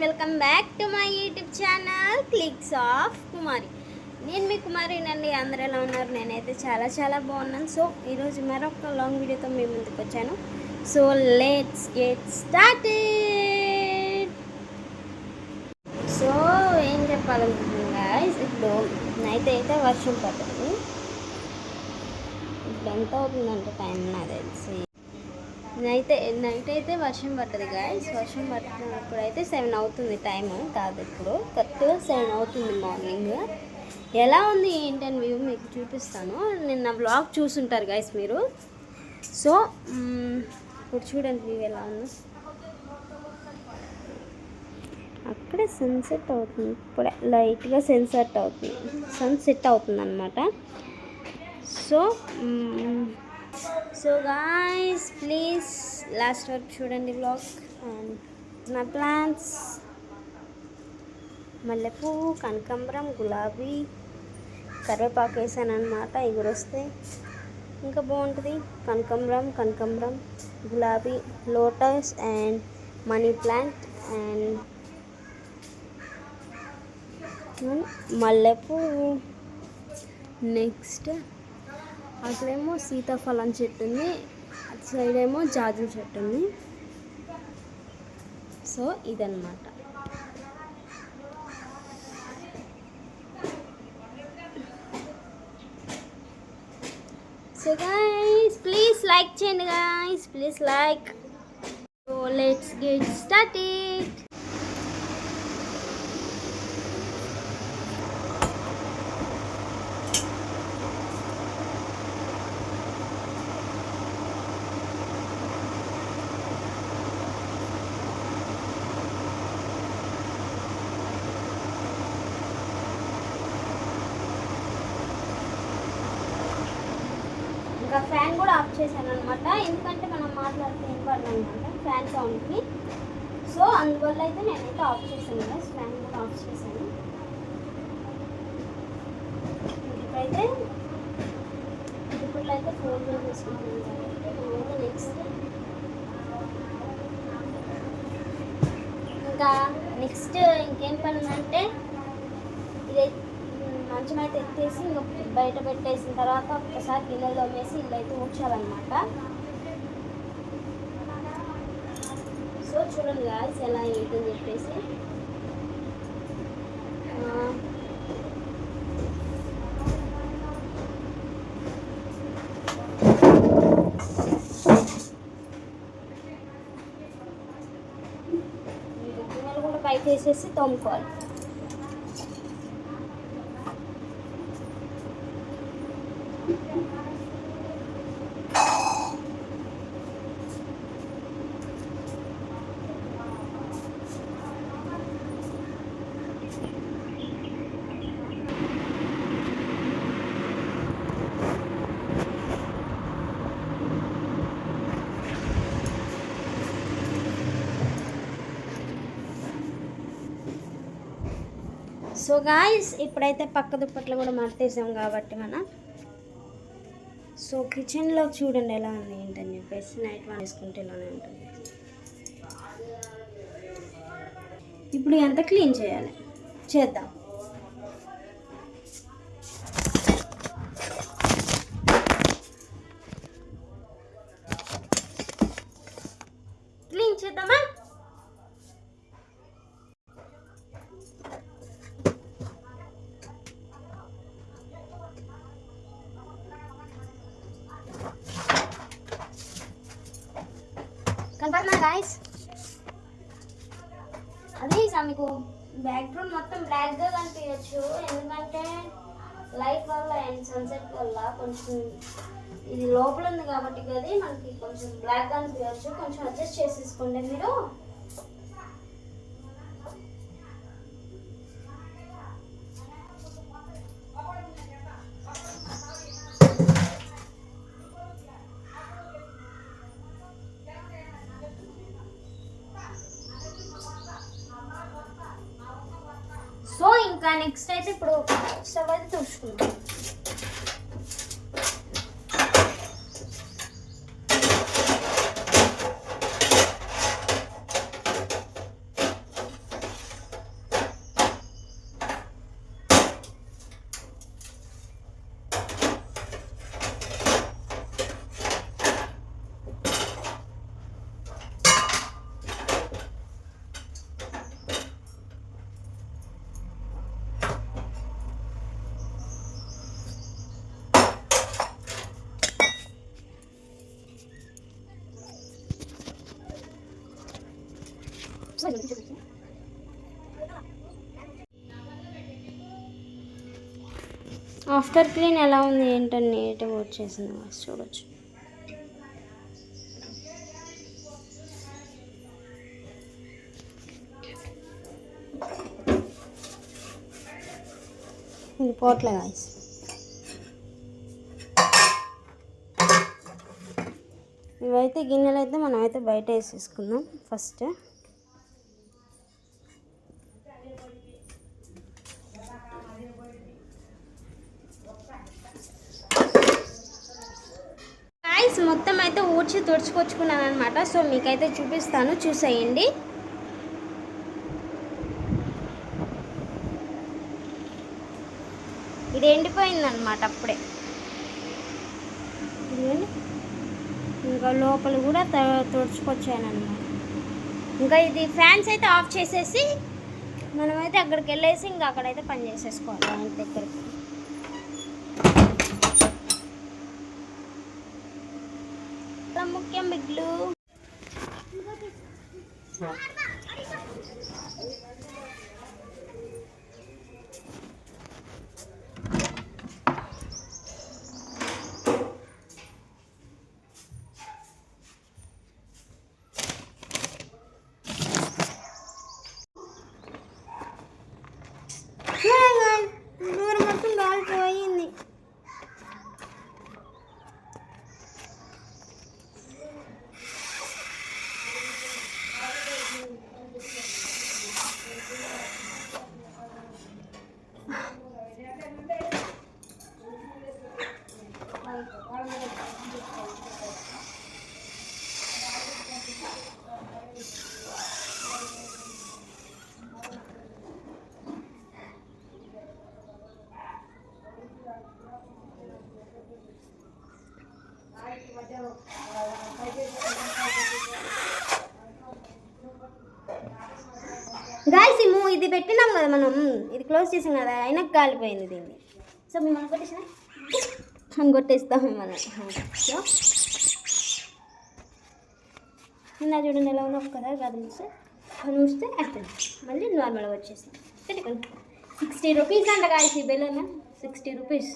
Welcome back to my YouTube channel clicks of Kumari. నేను మీ కుమారినండి. అందరూ ఎలా ఉన్నారు? నేనైతే చాలా బాగున్నాను. సో ఈరోజు మరొక లాంగ్ వీడియోతో మీ ముందుకు వచ్చాను. So let's get started. So ఏం చెప్పాలనుకుంటున్నాను గాయ్స్, ఇప్పుడు నైట్ అయితే వర్షం పడుతుంది. ఇప్పుడు ఎంత అవుతుందంటే టైం నాకు తెలిసి నైట్ అయితే వర్షం పడుతుంది గాయస్. వర్షం పడుతున్నప్పుడు అయితే 7 అవుతుంది టైము, కాదు ఇప్పుడు కరెక్ట్గా 7 అవుతుంది మార్నింగ్. ఎలా ఉంది ఏంటని వ్యూ మీకు చూపిస్తాను. నిన్న బ్లాగ్ చూసుంటారు గాయస్ మీరు. సో ఇప్పుడు చూడండి వ్యూ ఎలా ఉందో. అక్కడే సన్సెట్ అవుతుంది, ఇప్పుడే లైట్గా సన్సెట్ అవుతుంది అనమాట. సో గాయ్స్ ప్లీజ్ లాస్ట్ వరకు చూడండి బ్లాగ్. అండ్ నా ప్లాంట్స్ మల్లెపూ, కనకాంబరం, గులాబీ, కరివేపాకు వేసాను అనమాట. ఎగురొస్తే ఇంకా బాగుంటుంది. కనకాంబరం, గులాబీ, lotus and money plant and మల్లెపూ. నెక్స్ట్ అక్కడేమో సీతాఫలం చెట్టు ఉంది, అటు సైడ్ ఏమో జాజి చెట్టు ఉంది. సో ఇదన్నమాట. సో గైస్ ప్లీజ్ లైక్ చేయండి guys, please like. So let's get started. ఇంకా ఫ్యాన్ కూడా ఆఫ్ చేశాను అనమాట, ఎందుకంటే మనం మాట్లాడితే వినపడనమాట ఫ్యాన్ సౌండ్కి. సో అందువల్ల అయితే నేనైతే ఆఫ్ చేశాను కదా, ఫ్యాన్ కూడా ఆఫ్ చేశాను. ఇప్పుడైతే ఫోన్ చేసుకుంటాను కాబట్టి నెక్స్ట్ ఇంకేం పని ఉందంటే ఇదైతే మంచం అయితే ఎత్తేసి ఇంకా బయట పెట్టేసిన తర్వాత ఒకసారి గిన్నెలు తోమేసి ఇల్లు అయితే ఊడ్చాలన్నమాట. సో చూడండి గాయ్స్ ఎలా ఏంటని చెప్పేసి. గిన్నెలు కూడా పైకి వేసేసి తోముకోవాలి. సో గాయ్స్ ఇప్పుడైతే పక్క దుప్పట్లు కూడా మడతేసాం కాబట్టి మనం. సో కిచెన్లో చూడండి ఎలా ఉంది ఏంటని చెప్పేసి. నైట్ వన్ వేసుకుంటే ఇలానే ఉంటుంది. ఇప్పుడు ఎంత క్లీన్ చేద్దాం. క్లీన్ చేద్దామా? కనపడుతున్నా గాయస్, అది మీకు బ్యాక్గ్రౌండ్ మొత్తం బ్లాక్గా కనిపించచ్చు, ఎందుకంటే లైట్ వల్ల అండ్ సన్సెట్ వల్ల కొంచెం ఇది లోపల ఉంది కాబట్టి అది మనకి కొంచెం బ్లాక్గా అనిపించచ్చు. కొంచెం అడ్జస్ట్ చేసేసుకోండి మీరు. సో ఇంకా నెక్స్ట్ అయితే ఇప్పుడు స్టవ్ అయితే తుడుచుకుందాం. ఆఫ్టర్ క్లీన్ ఎలా ఉంది ఏంటని నీట్గా వచ్చేసింది చూడొచ్చు. ఇది పోట్లే గాయస్. ఇవైతే గిన్నెలు అయితే మనం అయితే బయట వేసేసుకుందాం ఫస్ట్. గాయస్ మొత్తం అయితే ఊడ్చి తుడుచుకొచ్చుకున్నాను అనమాట. సో మీకైతే చూపిస్తాను, చూసేయండి. ఇది ఎండిపోయిందనమాట అప్పుడే. ఇంకా లోపల కూడా తుడుచుకొచ్చాను అనమాట. ఇంకా ఇది ఫ్యాన్స్ అయితే ఆఫ్ చేసేసి మనమైతే అక్కడికి వెళ్ళేసి ఇంకా అక్కడైతే పని చేసేసుకోవాలి ఆయన దగ్గరికి. ముఖ్యం బిగ్లు. దూరం మొత్తం కాలిపోయింది. గాయస్ ఇది పెట్టినాం కదా మనం, ఇది క్లోజ్ చేసాం కదా, అయినా కాలిపోయింది దీన్ని. సో మేము కొట్టేసిన మనం కొట్టేస్తాం మనం. సో నిన్న చూడండి ఎలా ఉన్నా కదా కదిలిస్తే నూస్తే అయిపోయింది, మళ్ళీ నార్మల్గా వచ్చేస్తాం. 60 రూపీస్ అంట గాయస్ ఈ బెలూన్, 60 రూపీస్.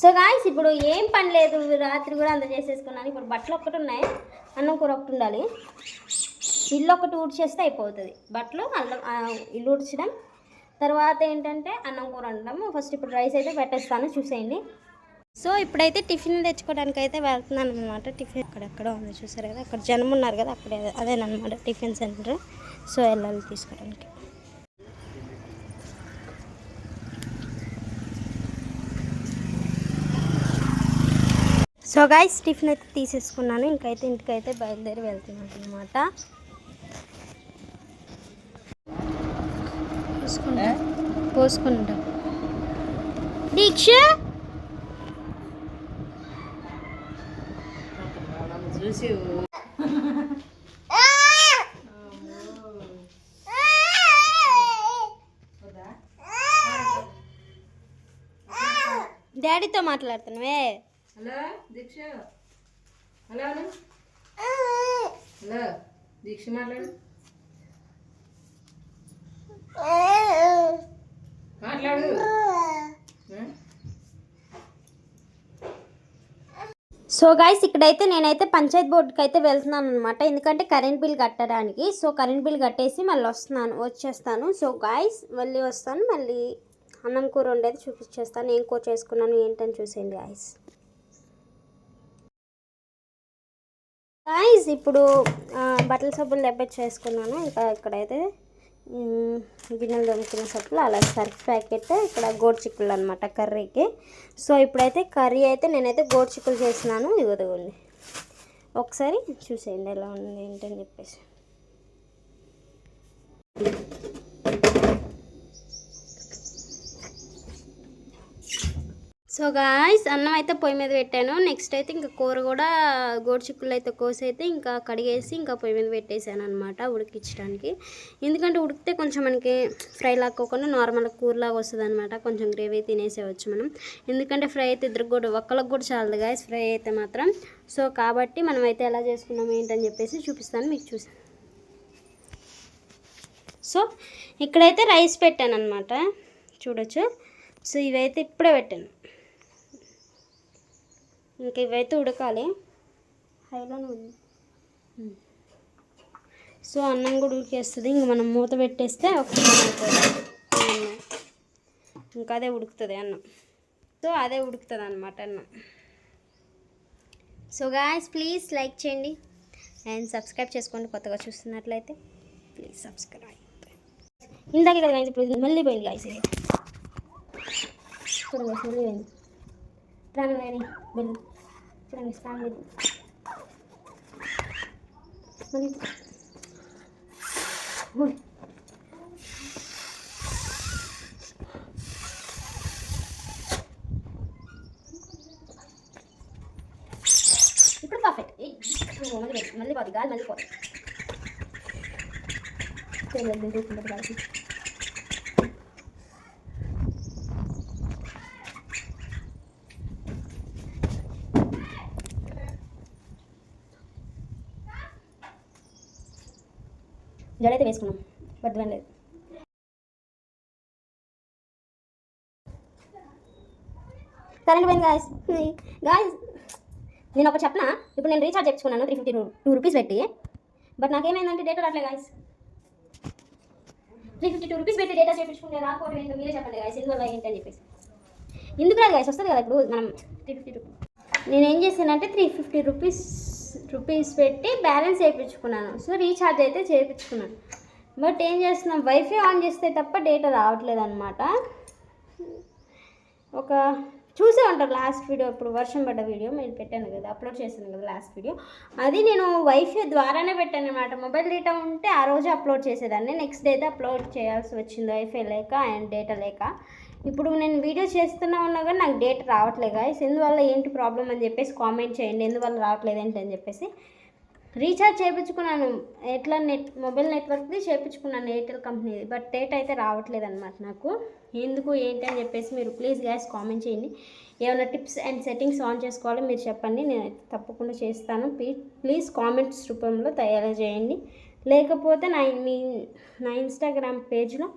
సో గాయస్ ఇప్పుడు ఏం పని లేదు, రాత్రి కూడా అంత చేసేసుకున్నాను. ఇప్పుడు బట్టలు ఒక్కటి ఉన్నాయి, అన్నం కూర ఒకటి ఉండాలి, ఇల్లు ఒకటి ఊడ్చేస్తే అయిపోతుంది. బట్టలు ఇల్లు ఊడ్చడం, తర్వాత ఏంటంటే అన్నం కూర వండడం. ఫస్ట్ ఇప్పుడు రైస్ అయితే పెట్టేస్తాను, చూసేయండి. సో ఇప్పుడైతే టిఫిన్ తెచ్చుకోవడానికి అయితే వెళ్తున్నాను అనమాట. టిఫిన్ అక్కడెక్కడ ఉంది చూసారు కదా, అక్కడ జనం ఉన్నారు కదా, అక్కడే అదేనమాట టిఫిన్ సెంటర్. సో వెళ్ళాలి తీసుకోవడానికి. సో గాయస్ టిఫిన్ అయితే తీసేసుకున్నాను, ఇంకైతే ఇంటికైతే బయలుదేరి వెళ్తున్నాను అనమాట. పోసుకుంటా దీక్ష చూసి డాడీతో మాట్లాడుతున్నావే. హలో దీక్ష, హలో హలో దీక్ష మాట్లాడు, మాట్లాడు. సో గాయస్ ఇక్కడైతే నేనైతే పంచాయత్ బోర్డుకి అయితే వెళ్తున్నాను అనమాట, ఎందుకంటే కరెంట్ బిల్ కట్టడానికి. సో కరెంట్ బిల్ కట్టేసి మళ్ళీ వచ్చేస్తాను. సో గాయస్ మళ్ళీ వస్తాను, మళ్ళీ అన్నం కూర ఉండేది చూపించేస్తాను, ఏం కూర చేసుకున్నాను ఏంటని చూసేయండి గాయస్. గాయస్ ఇప్పుడు బట్టల సబ్బులు చేసుకున్నాను. ఇంకా ఇక్కడైతే గిన్నెలు దొమ్ముకున్న సబ్బులు, అలా సర్ఫ్ ప్యాకెట్, ఇక్కడ గోరుచిక్కులు అనమాట కర్రీకి. సో ఇప్పుడైతే కర్రీ అయితే నేనైతే గోరుచిక్కులు చేసినాను, ఇదిగోండి ఒకసారి చూసేయండి ఎలా ఉంది ఏంటని చెప్పేసి. సో సో గాయ్స్ అన్నం అయితే పొయ్యి మీద పెట్టాను. నెక్స్ట్ అయితే ఇంకా కూర కూడా గోరుచిక్కులు అయితే కోసి అయితే ఇంకా కడిగేసి ఇంకా పొయ్యి మీద పెట్టేశాను అనమాట ఉడికించడానికి. ఎందుకంటే ఉడికితే కొంచెం మనకి ఫ్రై లాక్కోకుండా నార్మల్ కూరలాగా వస్తుంది అనమాట. కొంచెం గ్రేవీ తినేసేవచ్చు మనం. ఎందుకంటే ఫ్రై అయితే ఇద్దరికి కూడా ఒక్కళ్ళకి కూడా చాలదు గాయ్స్ ఫ్రై అయితే మాత్రం. సో కాబట్టి మనం అయితే ఎలా చేసుకున్నాం ఏంటని చెప్పేసి చూపిస్తాను మీకు. చూసి సో ఇక్కడైతే రైస్ పెట్టాను అనమాట, చూడొచ్చు. సో ఇవైతే ఇప్పుడే పెట్టాను, ఇంకా ఇవైతే ఉడకాలి. హైలోనే ఉంది. సో అన్నం కూడా ఉడికేస్తుంది. ఇంక మనం మూత పెట్టేస్తే ఇంకా అదే ఉడుకుతుంది అన్నం. సో అదే ఉడుకుతుంది అనమాట అన్నం. సో గాయ్స్ ప్లీజ్ లైక్ చేయండి అండ్ సబ్స్క్రైబ్ చేసుకోండి. కొత్తగా చూస్తున్నట్లయితే ప్లీజ్ సబ్స్క్రైబ్. ఇందాకే కదా గాయస్, ఇప్పుడు మళ్ళీ పోయింది గాయస్. చూడండి మళ్ళీ పోయింది. ప్రాణం కానీ వెళ్ళి చూడండి ప్రాణం లేదు. ఇప్పుడు పర్ఫెక్ట్. మళ్ళీ పోతుంది గాలి, మళ్ళీ పోతుంది. గాలి జడైతే వేసుకున్నాం, బద్దం లేదు. కరెంట్ పోయింది గాయస్. గాయస్ నేను ఒకటి చెప్పనా, ఇప్పుడు నేను రీఛార్జ్ చేసుకున్నాను 352 రూపీస్ పెట్టి. బట్ నాకేమైందంటే డేటా రావట్లేదు గాయస్. 352 రూపీస్ పెట్టి డేటా చేయించుకుంటే రాకపోవడం ఏంటో మీరే చెప్పండి గాయస్, ఎందువల్ల ఏంటి అని చెప్పేసి. ఎందుకు రాదు గాయస్, వస్తుంది కదా ఇప్పుడు మనం 352. నేనేం చేశానంటే 350 రూపీస్ పెట్టి బ్యాలెన్స్ వేయించుకున్నాను. సో రీఛార్జ్ అయితే చేయించుకున్నాను. బట్ ఏం చేస్తున్నాం, వైఫై ఆన్ చేస్తే తప్ప డేటా రావట్లేదు అనమాట. ఒక చూసే ఉంటారు లాస్ట్ వీడియో, ఇప్పుడు వర్షం పడ్డ వీడియో నేను పెట్టాను కదా, అప్లోడ్ చేశాను కదా లాస్ట్ వీడియో. అది నేను వైఫై ద్వారానే పెట్టాను అనమాట. మొబైల్ డేటా ఉంటే ఆ రోజు అప్లోడ్ చేసేదాన్ని, నెక్స్ట్ డే అయితే అప్లోడ్ చేయాల్సి వచ్చింది వైఫై లేక అండ్ డేటా లేక. ఇప్పుడు నేను వీడియో చేస్తున్నా ఉన్నా కానీ నాకు డేటా రావట్లేదు గాయస్. ఎందువల్ల ఏంటి ప్రాబ్లం అని చెప్పేసి కామెంట్ చేయండి, ఎందువల్ల రావట్లేదు ఏంటి అని చెప్పేసి. రీఛార్జ్ చేయించుకున్నాను, ఎట్లా మొబైల్ నెట్వర్క్ది చేయించుకున్నాను ఎయిర్టెల్ కంపెనీది. బట్ డేటా అయితే రావట్లేదు అనమాట నాకు. ఎందుకు ఏంటి అని చెప్పేసి మీరు ప్లీజ్ గ్యాస్ కామెంట్ చేయండి. ఏమైనా టిప్స్ అండ్ సెట్టింగ్స్ ఆన్ చేసుకోవాలో మీరు చెప్పండి, నేను తప్పకుండా చేస్తాను. ప్లీజ్ కామెంట్స్ రూపంలో తయారు చేయండి. లేకపోతే నా ఇన్స్టాగ్రామ్ పేజ్లో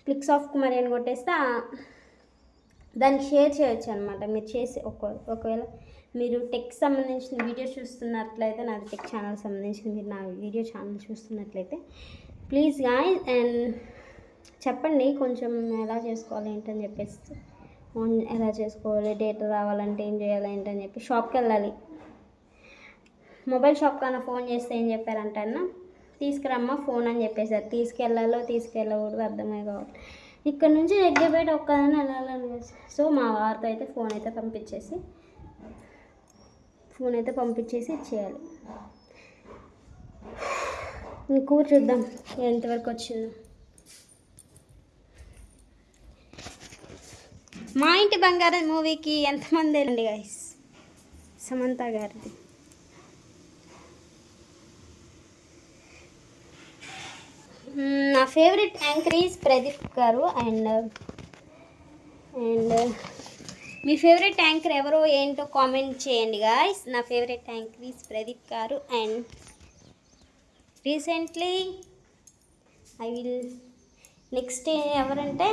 క్లిక్స్ ఆఫ్ కుమారి అని కొట్టేస్తే దానికి షేర్ చేయొచ్చు అనమాట. మీరు చేసి ఒకవేళ మీరు టెక్ సంబంధించిన వీడియో చూస్తున్నట్లయితే, నాది టెక్ ఛానల్ సంబంధించిన మీరు నా వీడియో ఛానల్ చూస్తున్నట్లయితే ప్లీజ్ గాయ్స్ అండ్ చెప్పండి కొంచెం ఎలా చేసుకోవాలి ఏంటని చెప్పేసి. ఎలా చేసుకోవాలి, డేటా రావాలంటే ఏం చేయాలి ఏంటని చెప్పి. షాప్కి వెళ్ళాలి, మొబైల్ షాప్ కన్నా ఫోన్ చేస్తే ఏం చెప్పారంటే అన్న తీసుకురమ్మా ఫోన్ అని చెప్పేసారు. తీసుకెళ్ళకూడదు అర్థమే కావాలి. ఇక్కడ నుంచి ఎగ్గబెట్ట ఒక్కదాన్ని వెళ్ళాలని. సో మా వారితో అయితే ఫోన్ అయితే పంపించేసి ఇచ్చేయాలి. కూర చూద్దాం ఎంతవరకు వచ్చిందో. మా ఇంటి బంగారం మూవీకి ఎంతమంది వెళ్ళండి గైస్, సమంత గారిది. నా ఫేవరెట్ యాంకర్ ఈజ్ ప్రదీప్ గారు. అండ్ మీ ఫేవరెట్ యాంకర్ ఎవరో ఏంటో కామెంట్ చేయండి గాయ్స్. నా ఫేవరెట్ యాంకర్ ఈజ్ ప్రదీప్ గారు. అండ్ రీసెంట్లీ నెక్స్ట్ ఎవరంటే